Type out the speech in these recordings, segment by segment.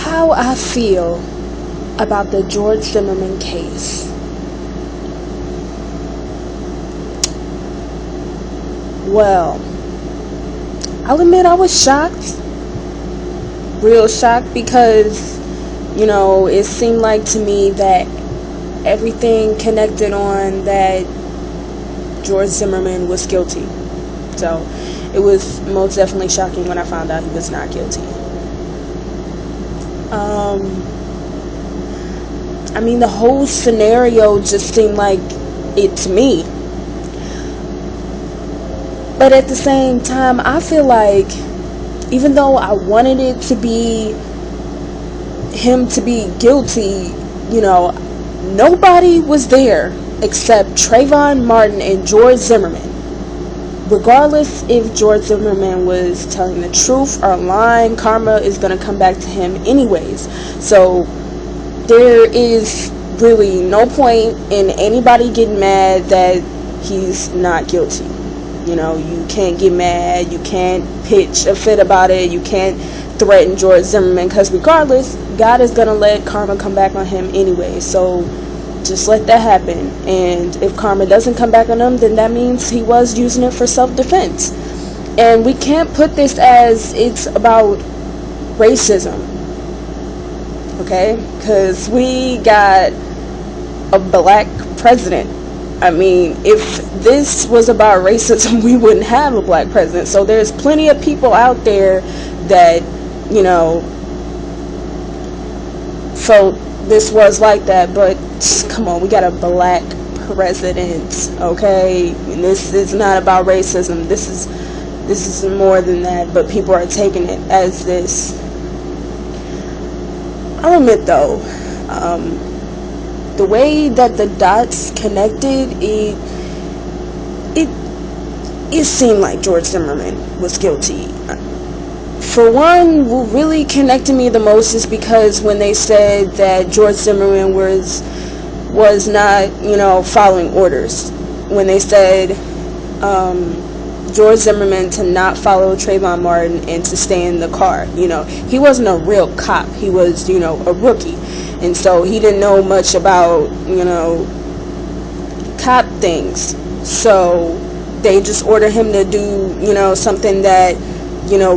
how I feel about the George Zimmerman case. Well, I'll admit I was shocked, real shocked, because, it seemed like to me that everything connected on that George Zimmerman was guilty. So it was most definitely shocking when I found out he was not guilty. The whole scenario just seemed like it to me. But at the same time, I feel like even though I wanted it to be him to be guilty, nobody was there except Trayvon Martin and George Zimmerman. Regardless if George Zimmerman was telling the truth or lying, karma is going to come back to him anyways. So there is really no point in anybody getting mad that he's not guilty. You can't get mad, you can't pitch a fit about it, you can't threaten George Zimmerman, because regardless, God is going to let karma come back on him anyway. So just let that happen. And if karma doesn't come back on him, then that means he was using it for self-defense. And we can't put this as it's about racism, okay? Because we got a black president. If this was about racism, we wouldn't have a black president. So there's plenty of people out there that, felt this was like that. But come on, we got a black president, okay? And this is not about racism. This is more than that. But people are taking it as this. I'll admit though, the way that the dots connected, it seemed like George Zimmerman was guilty. For one, what really connected me the most is because when they said that George Zimmerman was not, following orders. When they said George Zimmerman to not follow Trayvon Martin and to stay in the car. He wasn't a real cop. He was, a rookie. And so he didn't know much about, cop things. So they just ordered him to do, something that,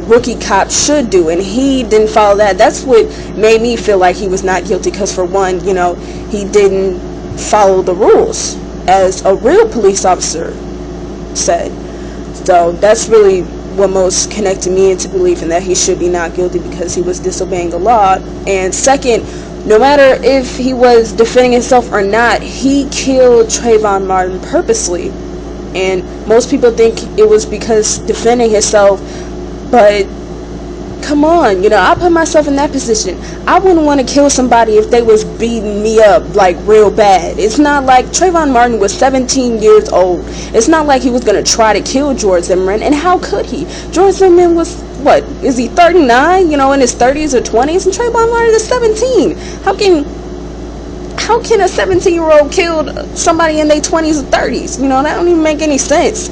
rookie cops should do. And he didn't follow that. That's what made me feel like he was not guilty. Because for one, he didn't follow the rules, as a real police officer said. So that's really what most connected me into believing that he should be not guilty, because he was disobeying the law. And second, no matter if he was defending himself or not, he killed Trayvon Martin purposely. And most people think it was because defending himself, but come on, I put myself in that position. I wouldn't want to kill somebody if they was beating me up like real bad. It's not like Trayvon Martin was 17 years old. It's not like he was going to try to kill George Zimmerman. And how could he? George Zimmerman was, what, is he 39, in his 30s or 20s? And Trayvon Martin is 17. How can a 17-year-old kill somebody in their 20s or 30s? That don't even make any sense.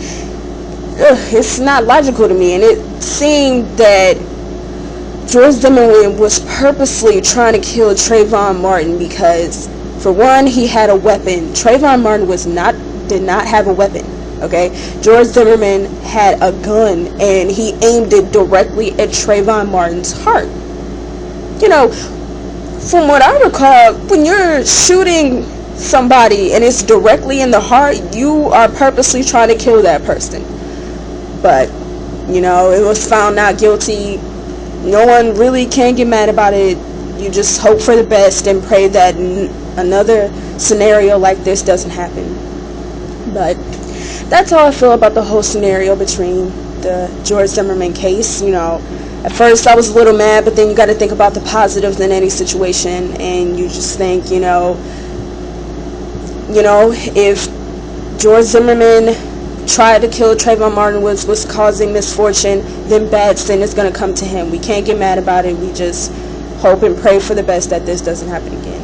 It's not logical to me. And it seemed that George Zimmerman was purposely trying to kill Trayvon Martin because, for one, he had a weapon. Trayvon Martin did not have a weapon, okay? George Zimmerman had a gun, and he aimed it directly at Trayvon Martin's heart. From what I recall, when you're shooting somebody and it's directly in the heart, you are purposely trying to kill that person. But, it was found not guilty. No one really can get mad about it. You just hope for the best and pray that another scenario like this doesn't happen. But that's how I feel about the whole scenario between the George Zimmerman case. At first I was a little mad, but then you got to think about the positives in any situation, and you just think, if George Zimmerman tried to kill Trayvon Martin was causing misfortune, then bad sin is going to come to him. We can't get mad about it. We just hope and pray for the best that this doesn't happen again.